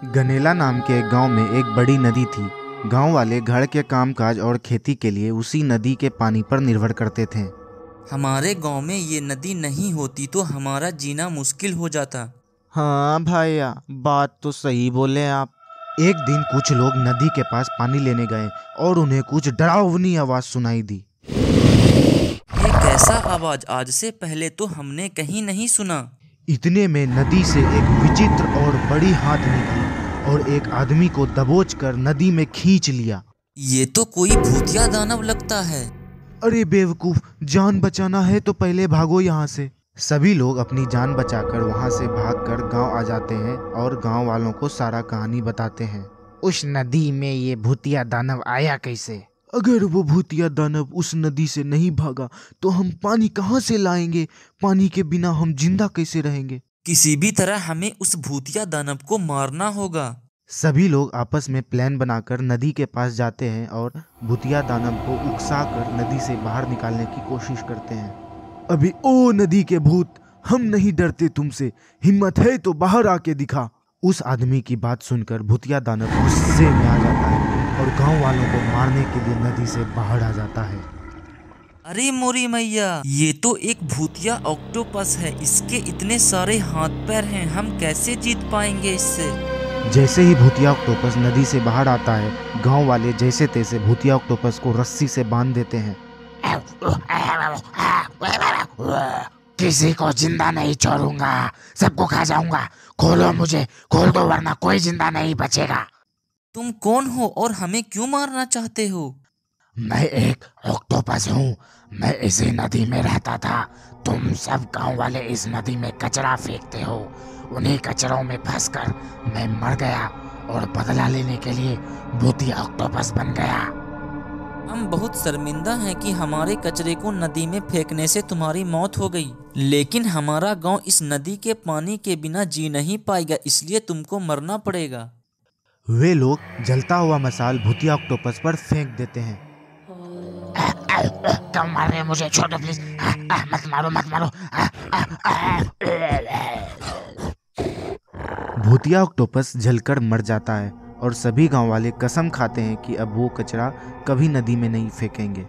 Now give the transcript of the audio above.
गनेला नाम के एक गांव में एक बड़ी नदी थी। गांव वाले घर के कामकाज और खेती के लिए उसी नदी के पानी पर निर्भर करते थे। हमारे गांव में ये नदी नहीं होती तो हमारा जीना मुश्किल हो जाता। हाँ भैया, बात तो सही बोले आप। एक दिन कुछ लोग नदी के पास पानी लेने गए और उन्हें कुछ डरावनी आवाज सुनाई दी। ये कैसा आवाज? आज से पहले तो हमने कहीं नहीं सुना। इतने में नदी से एक विचित्र और बड़ी हाथ निकली और एक आदमी को दबोचकर नदी में खींच लिया। ये तो कोई भूतिया दानव लगता है। अरे बेवकूफ, जान बचाना है तो पहले भागो यहाँ से। सभी लोग अपनी जान बचाकर वहाँ से भागकर गांव आ जाते हैं और गांव वालों को सारा कहानी बताते हैं। उस नदी में ये भूतिया दानव आया कैसे? अगर वो भूतिया दानव उस नदी से नहीं भागा तो हम पानी कहाँ से लाएंगे? पानी के बिना हम जिंदा कैसे रहेंगे? किसी भी तरह हमें उस भूतिया दानव को मारना होगा। सभी लोग आपस में प्लान बनाकर नदी के पास जाते हैं और भूतिया दानव को उकसाकर नदी से बाहर निकालने की कोशिश करते हैं। अभी ओ नदी के भूत, हम नहीं डरते तुमसे, हिम्मत है तो बाहर आके दिखा। उस आदमी की बात सुनकर भूतिया दानव गुस्से में आ जाता है और गांव वालों को मारने के लिए नदी से बाहर आ जाता है। अरे मोरी मैया, ये तो एक भूतिया ऑक्टोपस है। इसके इतने सारे हाथ पैर हैं, हम कैसे जीत पाएंगे इससे? जैसे ही भूतिया ऑक्टोपस नदी से बाहर आता है, गांव वाले जैसे तैसे भूतिया ऑक्टोपस को रस्सी से बांध देते हैं। किसी को जिंदा नहीं छोड़ूंगा, सबको खा जाऊंगा। खोलो मुझे, खोल दो वरना कोई जिंदा नहीं बचेगा। तुम कौन हो और हमें क्यों मारना चाहते हो? मैं एक ऑक्टोपस हूँ। मैं इसी नदी में रहता था। तुम सब गांव वाले इस नदी में कचरा फेंकते हो। उन्हीं कचरों में फंसकर मैं मर गया और बदला लेने के लिए भूतिया ऑक्टोपस बन गया। हम बहुत शर्मिंदा हैं कि हमारे कचरे को नदी में फेंकने से तुम्हारी मौत हो गई, लेकिन हमारा गांव इस नदी के पानी के बिना जी नहीं पाएगा, इसलिए तुमको मरना पड़ेगा। वे लोग जलता हुआ मसाल भूतिया ऑक्टोपस पर फेंक देते हैं। क्यों मार रहे हो मुझे? छोड़ो प्लीज, मत मारो मत मारो। भूतिया ऑक्टोपस जलकर मर जाता है और सभी गांव वाले कसम खाते हैं कि अब वो कचरा कभी नदी में नहीं फेंकेंगे।